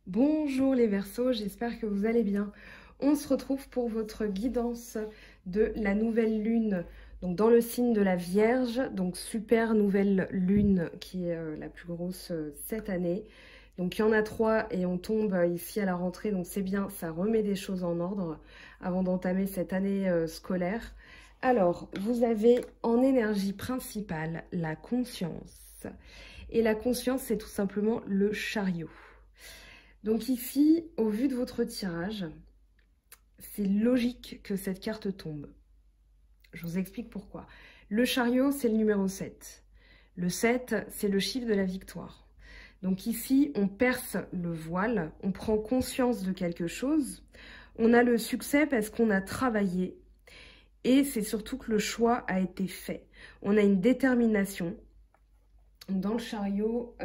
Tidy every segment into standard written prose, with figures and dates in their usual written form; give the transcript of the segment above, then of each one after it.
Bonjour les Verseaux, j'espère que vous allez bien. On se retrouve pour votre guidance de la nouvelle lune, donc dans le signe de la Vierge, donc super nouvelle lune qui est la plus grosse cette année. Donc il y en a 3 et on tombe ici à la rentrée, donc c'est bien, ça remet des choses en ordre avant d'entamer cette année scolaire. Alors, vous avez en énergie principale la conscience. Et la conscience, c'est tout simplement le chariot. Donc ici, au vu de votre tirage, c'est logique que cette carte tombe. Je vous explique pourquoi. Le chariot, c'est le numéro 7. Le 7, c'est le chiffre de la victoire. Donc ici, on perce le voile, on prend conscience de quelque chose. On a le succès parce qu'on a travaillé. Et c'est surtout que le choix a été fait. On a une détermination. Dans le chariot,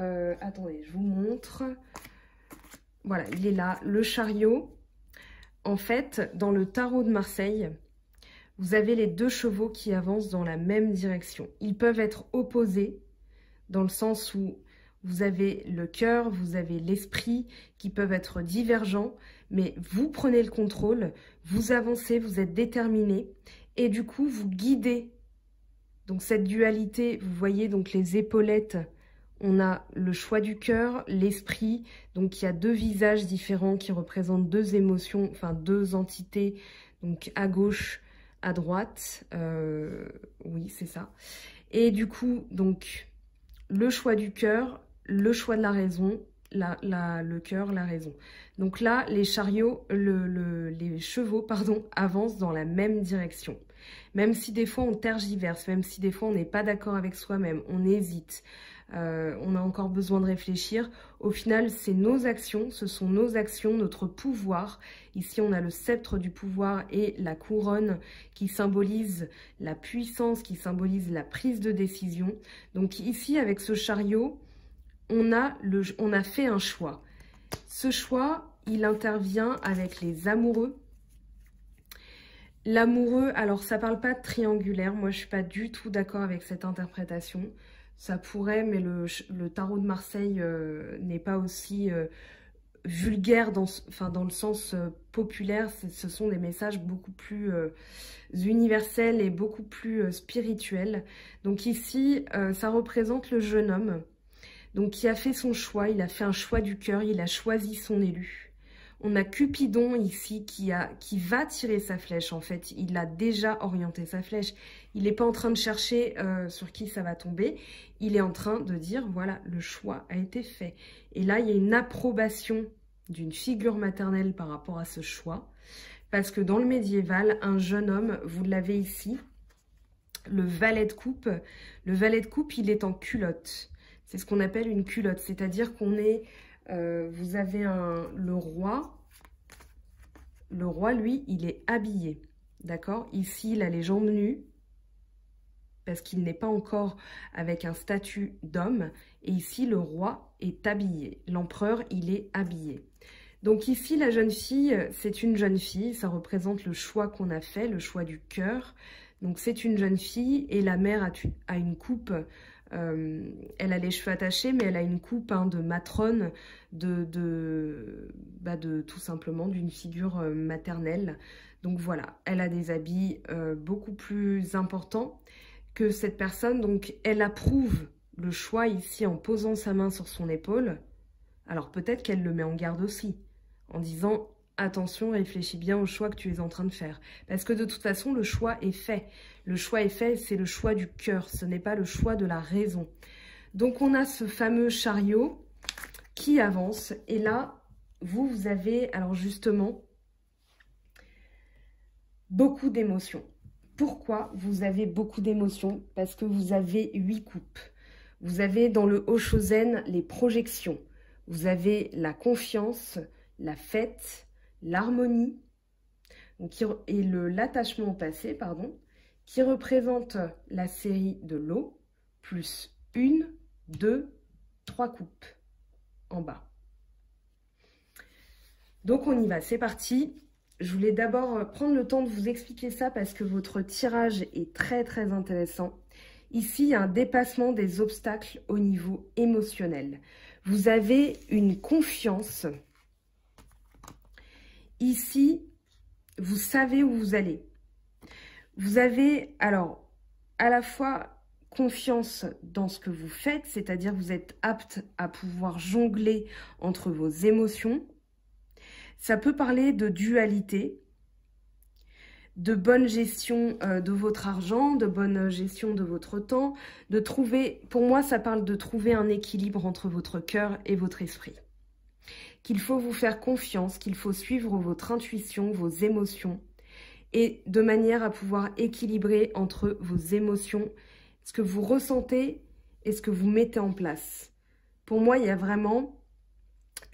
attendez, je vous montre. Voilà, il est là, le chariot. En fait, dans le tarot de Marseille, vous avez les 2 chevaux qui avancent dans la même direction. Ils peuvent être opposés dans le sens où vous avez le cœur, vous avez l'esprit qui peuvent être divergents, mais vous prenez le contrôle, vous avancez, vous êtes déterminé et du coup, vous guidez. Donc cette dualité, vous voyez donc les épaulettes. On a le choix du cœur, l'esprit, donc il y a 2 visages différents qui représentent 2 émotions, enfin 2 entités, donc à gauche, à droite, oui c'est ça. Et du coup, donc le choix du cœur, le choix de la raison, le cœur, la raison. Donc là, les chariots, les chevaux, pardon, avancent dans la même direction. Même si des fois on tergiverse, même si des fois on n'est pas d'accord avec soi-même, on hésite, on a encore besoin de réfléchir. Au final, c'est nos actions, ce sont nos actions, notre pouvoir. Ici, on a le sceptre du pouvoir et la couronne qui symbolise la puissance, qui symbolise la prise de décision. Donc ici, avec ce chariot, on a fait un choix. Ce choix, il intervient avec les amoureux. L'amoureux, alors ça parle pas de triangulaire, moi je suis pas du tout d'accord avec cette interprétation. Ça pourrait, mais le tarot de Marseille n'est pas aussi vulgaire dans le sens populaire. Ce sont des messages beaucoup plus universels et beaucoup plus spirituels. Donc ici, ça représente le jeune homme donc, qui a fait son choix, il a fait un choix du cœur, il a choisi son élu. On a Cupidon ici qui va tirer sa flèche en fait, il a déjà orienté sa flèche. Il n'est pas en train de chercher sur qui ça va tomber, il est en train de dire voilà, le choix a été fait. Et là, il y a une approbation d'une figure maternelle par rapport à ce choix. Parce que dans le médiéval, un jeune homme, vous l'avez ici, le valet de coupe. Le valet de coupe, il est en culotte. C'est ce qu'on appelle une culotte, c'est-à-dire qu'on est... vous avez le roi. Le roi, lui, il est habillé. D'accord? Ici, il a les jambes nues. Parce qu'il n'est pas encore avec un statut d'homme. Et ici, le roi est habillé. L'empereur, il est habillé. Donc ici, la jeune fille, c'est une jeune fille. Ça représente le choix qu'on a fait, le choix du cœur. Donc c'est une jeune fille. Et la mère a une coupe... elle a les cheveux attachés, mais elle a une coupe de matrone, tout simplement d'une figure maternelle. Donc voilà, elle a des habits beaucoup plus importants que cette personne. Donc elle approuve le choix ici en posant sa main sur son épaule. Alors peut-être qu'elle le met en garde aussi, en disant... Attention, réfléchis bien au choix que tu es en train de faire. Parce que de toute façon, le choix est fait. Le choix est fait, c'est le choix du cœur. Ce n'est pas le choix de la raison. Donc, on a ce fameux chariot qui avance. Et là, vous avez, alors justement, beaucoup d'émotions. Pourquoi vous avez beaucoup d'émotions? Parce que vous avez 8 coupes. Vous avez dans le Oshozen les projections. Vous avez la confiance, la fête, l'harmonie et l'attachement au passé, pardon, qui représente la série de l'eau, plus 1, 2, 3 coupes en bas. Donc on y va, c'est parti. Je voulais d'abord prendre le temps de vous expliquer ça parce que votre tirage est très très intéressant. Ici, il y a un dépassement des obstacles au niveau émotionnel. Vous avez une confiance ici, vous savez où vous allez. Vous avez, alors, à la fois confiance dans ce que vous faites, c'est-à-dire vous êtes apte à pouvoir jongler entre vos émotions. Ça peut parler de dualité, de bonne gestion de votre argent, de bonne gestion de votre temps, de trouver, pour moi ça parle de trouver un équilibre entre votre cœur et votre esprit. Qu'il faut vous faire confiance, qu'il faut suivre votre intuition, vos émotions, et de manière à pouvoir équilibrer entre vos émotions, ce que vous ressentez et ce que vous mettez en place. Pour moi, il y a vraiment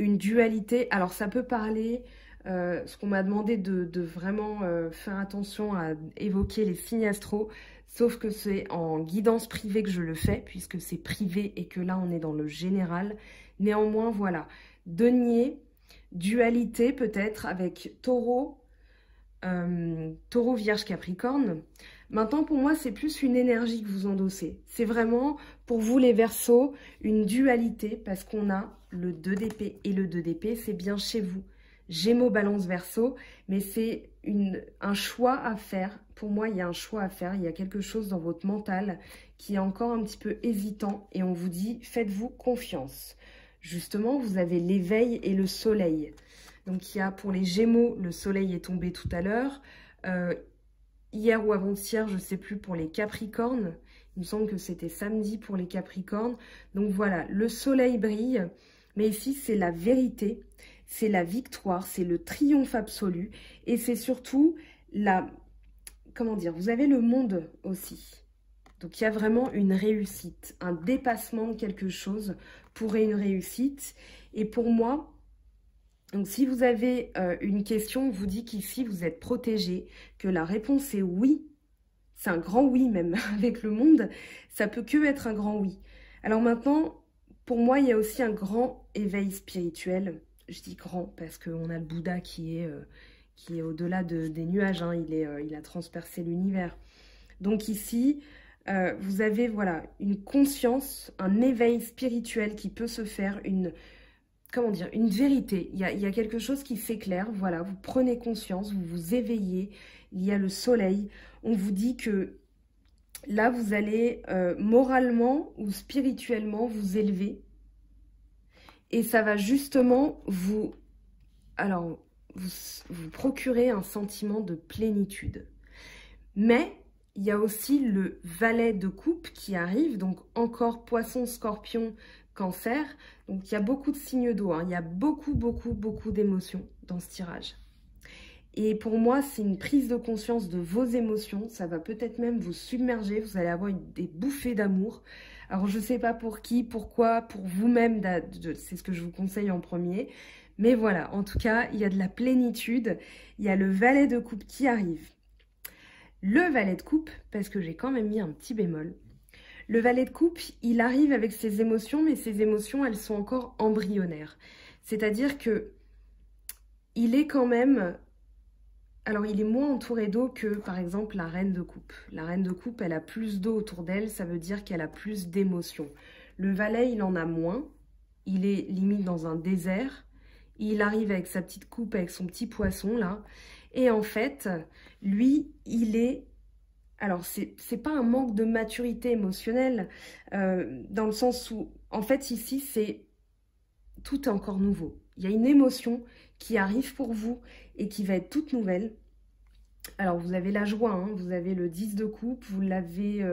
une dualité. Alors ça peut parler... ce qu'on m'a demandé de vraiment faire attention à évoquer les signes astro, sauf que c'est en guidance privée que je le fais, puisque c'est privé et que là on est dans le général. Néanmoins, voilà, denier, dualité peut-être avec taureau, taureau, vierge, capricorne. Maintenant, pour moi, c'est plus une énergie que vous endossez. C'est vraiment, pour vous les Verseaux, une dualité, parce qu'on a le 2 d'épée et le 2 d'épée, c'est bien chez vous. Gémeaux, Balance, Verseau, mais c'est un choix à faire. Pour moi, il y a un choix à faire. Il y a quelque chose dans votre mental qui est encore un petit peu hésitant et on vous dit, faites-vous confiance. Justement, vous avez l'éveil et le soleil. Donc, il y a pour les Gémeaux, le soleil est tombé tout à l'heure. Hier ou avant-hier, je ne sais plus, pour les Capricornes. Il me semble que c'était samedi pour les Capricornes. Donc, voilà, le soleil brille. Mais ici, c'est la vérité. C'est la victoire, c'est le triomphe absolu et c'est surtout la... Comment dire? Vous avez le monde aussi. Donc, il y a vraiment une réussite, un dépassement de quelque chose pour une réussite. Et pour moi, donc si vous avez une question, on vous dit qu'ici, vous êtes protégé, que la réponse est oui. C'est un grand oui même avec le monde. Ça peut que être un grand oui. Alors maintenant, pour moi, il y a aussi un grand éveil spirituel. Je dis grand parce qu'on a le Bouddha qui est au-delà des nuages, hein. Il a transpercé l'univers. Donc ici, vous avez voilà, une conscience, un éveil spirituel qui peut se faire, comment dire, une vérité. Il y a quelque chose qui s'éclaire, voilà, vous prenez conscience, vous vous éveillez, il y a le soleil. On vous dit que là, vous allez moralement ou spirituellement vous élever. Et ça va justement vous procurer un sentiment de plénitude. Mais il y a aussi le valet de coupe qui arrive, donc encore poisson, scorpion, cancer. Donc il y a beaucoup de signes d'eau, hein. Il y a beaucoup d'émotions dans ce tirage. Et pour moi, c'est une prise de conscience de vos émotions. Ça va peut-être même vous submerger, vous allez avoir des bouffées d'amour. Alors, je ne sais pas pour qui, pourquoi, pour vous-même, c'est ce que je vous conseille en premier. Mais voilà, en tout cas, il y a de la plénitude. Il y a le valet de coupe qui arrive. Le valet de coupe, parce que j'ai quand même mis un petit bémol. Le valet de coupe, il arrive avec ses émotions, mais ses émotions, elles sont encore embryonnaires. C'est-à-dire que il est quand même... Alors, il est moins entouré d'eau que, par exemple, la reine de coupe. La reine de coupe, elle a plus d'eau autour d'elle, ça veut dire qu'elle a plus d'émotions. Le valet, il en a moins. Il est limite dans un désert. Il arrive avec sa petite coupe, avec son petit poisson, là. Et en fait, lui, il est... Alors, c'est pas un manque de maturité émotionnelle, dans le sens où, en fait, ici, c'est... Tout est encore nouveau. Il y a une émotion qui arrive pour vous et qui va être toute nouvelle. Alors, vous avez la joie, hein, vous avez le 10 de coupe, vous l'avez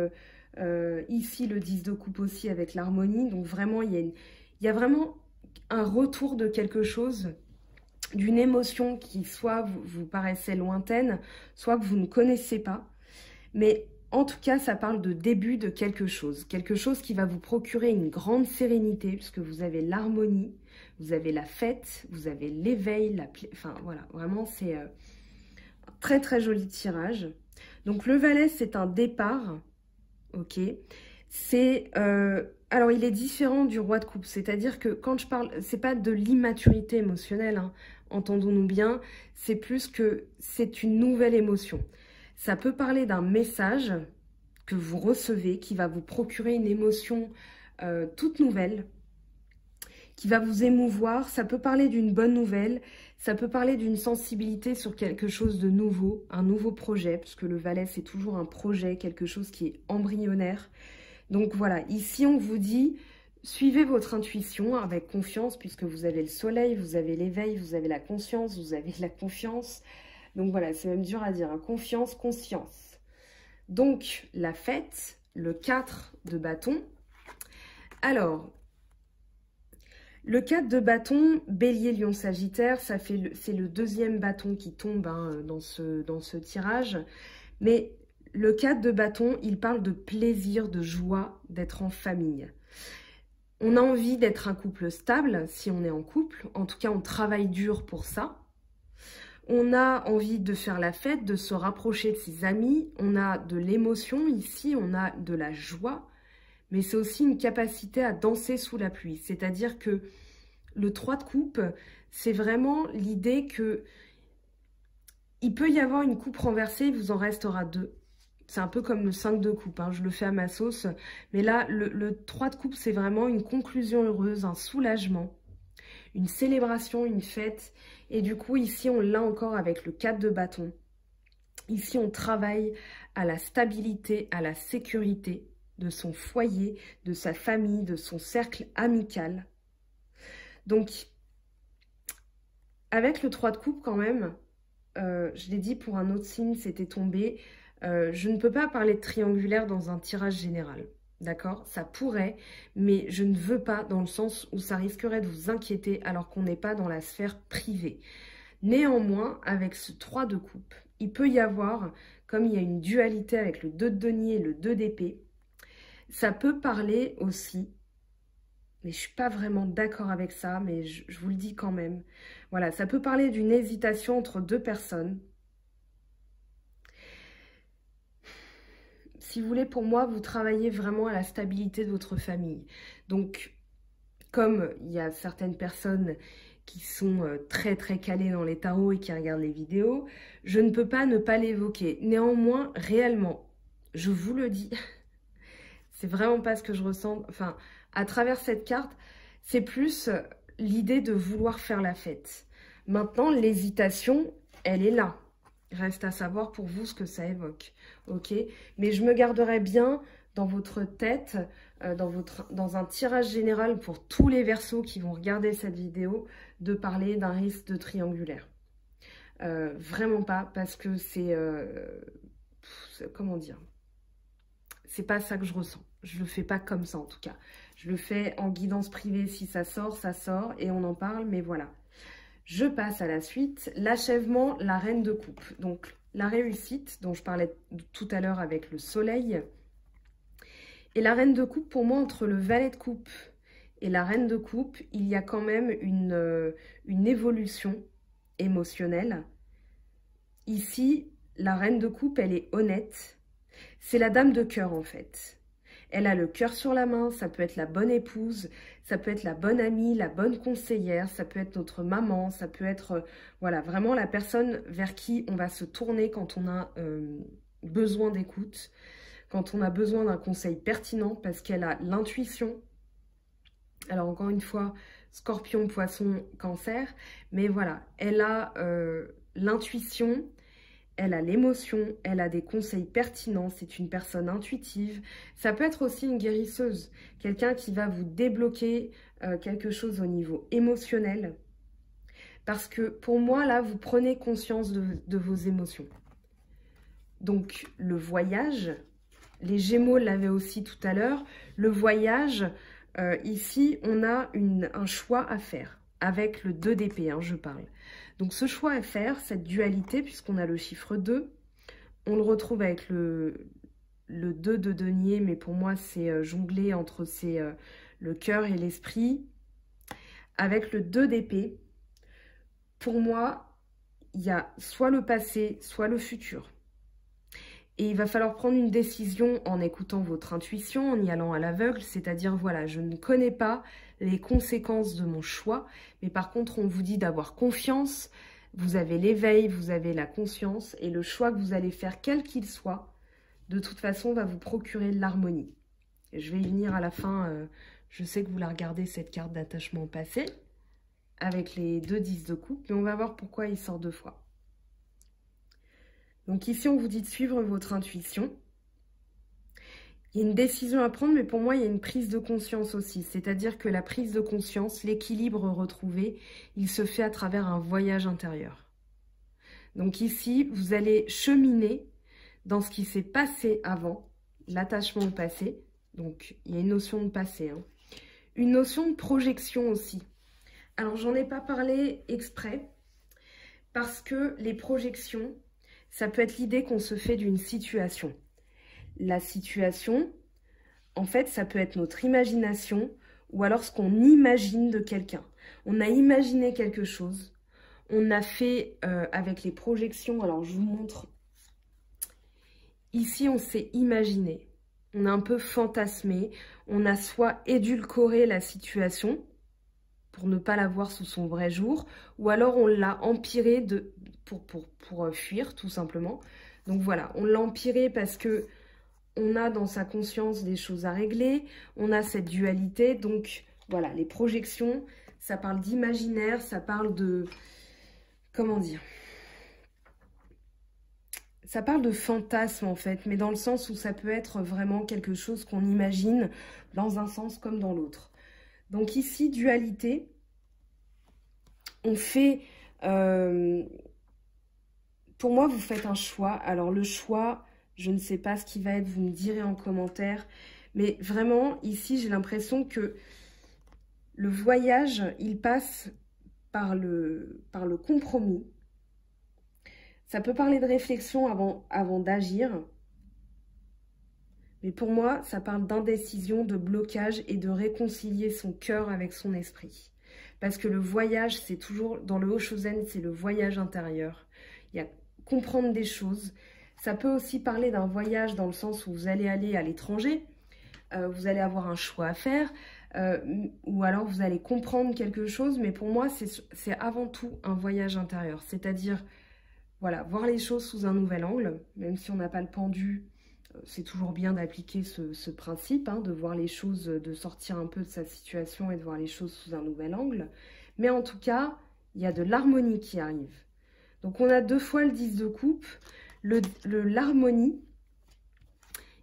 ici le 10 de coupe aussi avec l'harmonie. Donc, vraiment, il y a vraiment un retour de quelque chose, d'une émotion qui soit vous paraissait lointaine, soit que vous ne connaissez pas. Mais en tout cas, ça parle de début de quelque chose qui va vous procurer une grande sérénité, puisque vous avez l'harmonie, vous avez la fête, vous avez l'éveil, enfin voilà, vraiment c'est un très très joli tirage. Donc le valet, c'est un départ, ok. C'est alors il est différent du roi de coupe, c'est-à-dire que quand je parle, c'est pas de l'immaturité émotionnelle, hein, entendons-nous bien, c'est plus que c'est une nouvelle émotion. Ça peut parler d'un message que vous recevez qui va vous procurer une émotion toute nouvelle, qui va vous émouvoir. Ça peut parler d'une bonne nouvelle, ça peut parler d'une sensibilité sur quelque chose de nouveau, un nouveau projet, puisque le Valet, c'est toujours un projet, quelque chose qui est embryonnaire. Donc voilà, ici, on vous dit, suivez votre intuition avec confiance, puisque vous avez le soleil, vous avez l'éveil, vous avez la conscience, vous avez la confiance. Donc voilà, c'est même dur à dire, hein. Confiance, conscience. Donc, la fête, le 4 de bâton. Alors, le 4 de bâton, bélier, lion, sagittaire, c'est le deuxième bâton qui tombe hein, dans ce tirage. Mais le 4 de bâton, il parle de plaisir, de joie, d'être en famille. On a envie d'être un couple stable, si on est en couple. En tout cas, on travaille dur pour ça. On a envie de faire la fête, de se rapprocher de ses amis. On a de l'émotion ici, on a de la joie. Mais c'est aussi une capacité à danser sous la pluie. C'est-à-dire que le 3 de coupe, c'est vraiment l'idée que il peut y avoir une coupe renversée, il vous en restera 2. C'est un peu comme le 5 de coupe, hein. Je le fais à ma sauce. Mais là, le 3 de coupe, c'est vraiment une conclusion heureuse, un soulagement, une célébration, une fête. Et du coup, ici, on l'a encore avec le 4 de bâton. Ici, on travaille à la stabilité, à la sécurité de son foyer, de sa famille, de son cercle amical. Donc, avec le 3 de coupe quand même, je l'ai dit pour un autre signe, c'était tombé. Je ne peux pas parler de triangulaire dans un tirage général, d'accord? Ça pourrait, mais je ne veux pas dans le sens où ça risquerait de vous inquiéter alors qu'on n'est pas dans la sphère privée. Néanmoins, avec ce 3 de coupe, il peut y avoir, comme il y a une dualité avec le 2 de denier et le 2 d'épée, ça peut parler aussi, mais je ne suis pas vraiment d'accord avec ça, mais je vous le dis quand même. Voilà, ça peut parler d'une hésitation entre 2 personnes. Si vous voulez, pour moi, vous travaillez vraiment à la stabilité de votre famille. Donc, comme il y a certaines personnes qui sont très très calées dans les tarots et qui regardent les vidéos, je ne peux pas ne pas l'évoquer. Néanmoins, réellement, je vous le dis, c'est vraiment pas ce que je ressens. Enfin, à travers cette carte, c'est plus l'idée de vouloir faire la fête. Maintenant, l'hésitation, elle est là. Reste à savoir pour vous ce que ça évoque. Ok? Mais je me garderai bien dans votre tête, dans un tirage général pour tous les Verseaux qui vont regarder cette vidéo, de parler d'un risque de triangulaire. Vraiment pas, parce que c'est... comment dire? C'est pas ça que je ressens. Je le fais pas comme ça en tout cas. Je le fais en guidance privée. Si ça sort et on en parle, mais voilà. Je passe à la suite. L'achèvement, la reine de coupe. Donc la réussite dont je parlais tout à l'heure avec le soleil. Et la reine de coupe, pour moi, entre le valet de coupe et la reine de coupe, il y a quand même une évolution émotionnelle. Ici, la reine de coupe, elle est honnête. C'est la dame de cœur en fait. Elle a le cœur sur la main, ça peut être la bonne épouse, ça peut être la bonne amie, la bonne conseillère, ça peut être notre maman, ça peut être voilà, vraiment la personne vers qui on va se tourner quand on a besoin d'écoute, quand on a besoin d'un conseil pertinent parce qu'elle a l'intuition. Alors encore une fois, Scorpion, Poisson, Cancer, mais voilà, elle a l'intuition. Elle a l'émotion, elle a des conseils pertinents, c'est une personne intuitive. Ça peut être aussi une guérisseuse, quelqu'un qui va vous débloquer quelque chose au niveau émotionnel. Parce que pour moi, là, vous prenez conscience de vos émotions. Donc, le voyage, les Gémeaux l'avaient aussi tout à l'heure. Le voyage, ici, on a un choix à faire. Avec le 2 d'épée, hein, je parle. Donc ce choix à faire, cette dualité, puisqu'on a le chiffre 2, on le retrouve avec le 2 de denier, mais pour moi c'est jonglé entre le cœur et l'esprit. Avec le 2 d'épée, pour moi, il y a soit le passé, soit le futur. Et il va falloir prendre une décision en écoutant votre intuition, en y allant à l'aveugle, c'est-à-dire, voilà, je ne connais pas les conséquences de mon choix, mais par contre, on vous dit d'avoir confiance, vous avez l'éveil, vous avez la conscience, et le choix que vous allez faire, quel qu'il soit, de toute façon, va vous procurer de l'harmonie. Je vais y venir à la fin, Je sais que vous la regardez, cette carte d'attachement au passé, avec les 2 10 de coupe, mais on va voir pourquoi il sort 2 fois. Donc ici, on vous dit de suivre votre intuition. Il y a une décision à prendre, mais pour moi, il y a une prise de conscience aussi. C'est-à-dire que la prise de conscience, l'équilibre retrouvé, il se fait à travers un voyage intérieur. Donc ici, vous allez cheminer dans ce qui s'est passé avant, l'attachement au passé. Donc, il y a une notion de passé, hein. Une notion de projection aussi. Alors, j'en ai pas parlé exprès, parce que les projections, ça peut être l'idée qu'on se fait d'une situation. La situation, en fait, ça peut être notre imagination, ou alors ce qu'on imagine de quelqu'un. On a imaginé quelque chose, on a fait avec les projections, alors je vous montre. Ici, on s'est imaginé, on a un peu fantasmé, on a soit édulcoré la situation pour ne pas la voir sous son vrai jour, ou alors on l'a empiré pour fuir, tout simplement. Donc voilà, on l'a empiré parce que on a dans sa conscience des choses à régler, on a cette dualité. Donc voilà, les projections, ça parle d'imaginaire, ça parle de... Comment dire ? Ça parle de fantasme en fait, mais dans le sens où ça peut être vraiment quelque chose qu'on imagine dans un sens comme dans l'autre. Donc ici, dualité, on fait... pour moi, vous faites un choix. Alors le choix, je ne sais pas ce qui va être, vous me direz en commentaire. Mais vraiment, ici, j'ai l'impression que le voyage, il passe par le compromis. Ça peut parler de réflexion avant d'agir. Mais pour moi, ça parle d'indécision, de blocage et de réconcilier son cœur avec son esprit. Parce que le voyage, c'est toujours, dans le Hoshozen, c'est le voyage intérieur. Il y a comprendre des choses. Ça peut aussi parler d'un voyage dans le sens où vous allez aller à l'étranger. Vous allez avoir un choix à faire. Ou alors vous allez comprendre quelque chose. Mais pour moi, c'est avant tout un voyage intérieur. C'est-à-dire... Voilà, voir les choses sous un nouvel angle, même si on n'a pas le pendu, c'est toujours bien d'appliquer ce principe, hein, de voir les choses, de sortir un peu de sa situation et de voir les choses sous un nouvel angle. Mais en tout cas, il y a de l'harmonie qui arrive. Donc on a 2 fois le 10 de coupe, l'harmonie.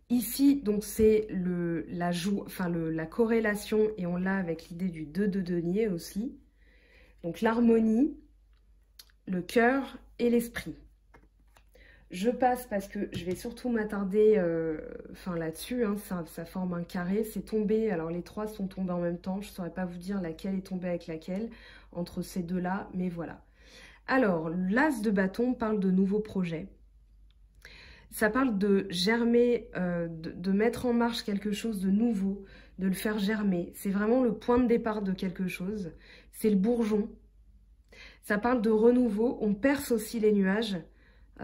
Ici, donc c'est la corrélation, et on l'a avec l'idée du 2 de denier aussi. Donc l'harmonie, le cœur et l'esprit. Je passe parce que je vais surtout m'attarder là-dessus, hein, ça forme un carré, c'est tombé, alors les 3 sont tombés en même temps, je ne saurais pas vous dire laquelle est tombée avec laquelle, entre ces deux-là, mais voilà. Alors, l'as de bâton parle de nouveaux projets, ça parle de germer, de mettre en marche quelque chose de nouveau, de le faire germer, c'est vraiment le point de départ de quelque chose, c'est le bourgeon. Ça parle de renouveau, on perce aussi les nuages.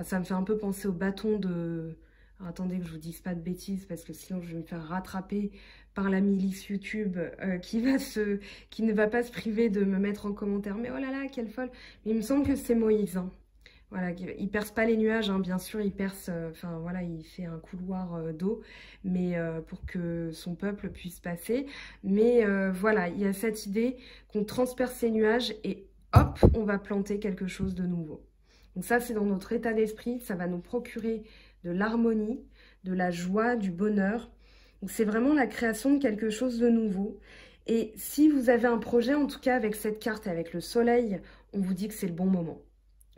Ça me fait un peu penser au bâton de... Alors, attendez que je vous dise pas de bêtises parce que sinon je vais me faire rattraper par la milice YouTube qui ne va pas se priver de me mettre en commentaire. Mais oh là là, quelle folle! Mais il me semble que c'est Moïse. Hein. Voilà, il perce pas les nuages, hein, bien sûr, il perce... voilà, il fait un couloir d'eau, mais pour que son peuple puisse passer. Mais voilà, il y a cette idée qu'on transperce les nuages et hop, on va planter quelque chose de nouveau. Donc ça, c'est dans notre état d'esprit, ça va nous procurer de l'harmonie, de la joie, du bonheur. Donc c'est vraiment la création de quelque chose de nouveau. Et si vous avez un projet, en tout cas avec cette carte et avec le soleil, on vous dit que c'est le bon moment.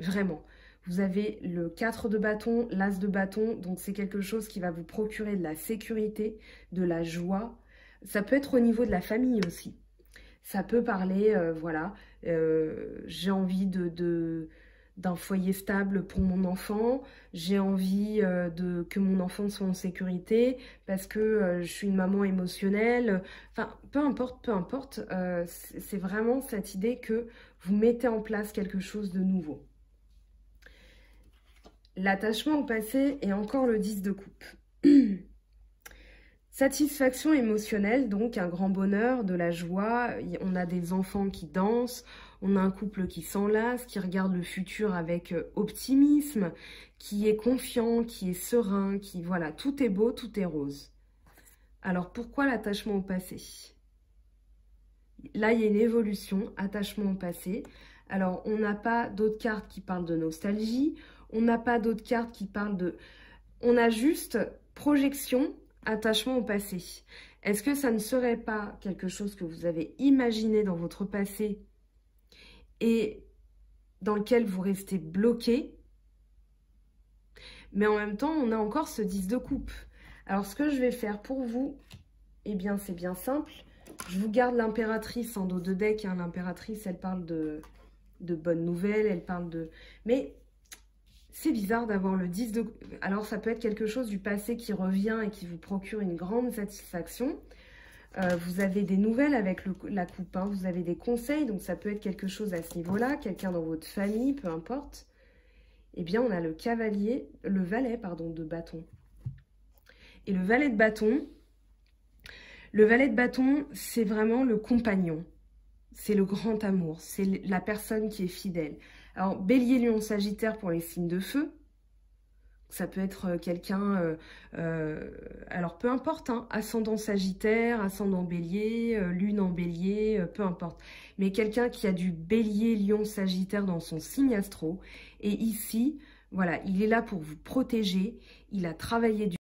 Vraiment. Vous avez le 4 de bâton, l'as de bâton, donc c'est quelque chose qui va vous procurer de la sécurité, de la joie. Ça peut être au niveau de la famille aussi. Ça peut parler, voilà, j'ai envie d'un foyer stable pour mon enfant, j'ai envie que mon enfant soit en sécurité parce que je suis une maman émotionnelle. Enfin, peu importe, c'est vraiment cette idée que vous mettez en place quelque chose de nouveau. L'attachement au passé est encore le 10 de coupe. Satisfaction émotionnelle, donc un grand bonheur, de la joie, on a des enfants qui dansent, on a un couple qui s'enlace, qui regarde le futur avec optimisme, qui est confiant, qui est serein, qui voilà, tout est beau, tout est rose. Alors pourquoi l'attachement au passé? Là, il y a une évolution, attachement au passé. Alors, on n'a pas d'autres cartes qui parlent de nostalgie. On n'a pas d'autres cartes qui parlent de... On a juste projection, attachement au passé. Est-ce que ça ne serait pas quelque chose que vous avez imaginé dans votre passé et dans lequel vous restez bloqué? Mais en même temps, on a encore ce 10 de coupe. Alors, ce que je vais faire pour vous, eh bien, c'est bien simple. Je vous garde l'impératrice en dos de deck. Hein. L'impératrice, elle parle de bonnes nouvelles, elle parle de... Mais c'est bizarre d'avoir le 10 de... Alors, ça peut être quelque chose du passé qui revient et qui vous procure une grande satisfaction. Vous avez des nouvelles avec la coupe, hein. Vous avez des conseils, donc ça peut être quelque chose à ce niveau-là, quelqu'un dans votre famille, peu importe. Eh bien, on a le valet, pardon, de bâton. Et le valet de bâton, c'est vraiment le compagnon. C'est le grand amour, c'est la personne qui est fidèle. Alors, bélier, lion, sagittaire pour les signes de feu. Ça peut être quelqu'un, alors peu importe, hein, ascendant sagittaire, ascendant bélier, lune en bélier, peu importe. Mais quelqu'un qui a du bélier, lion, sagittaire dans son signe astro. Et ici, voilà, il est là pour vous protéger. Il a travaillé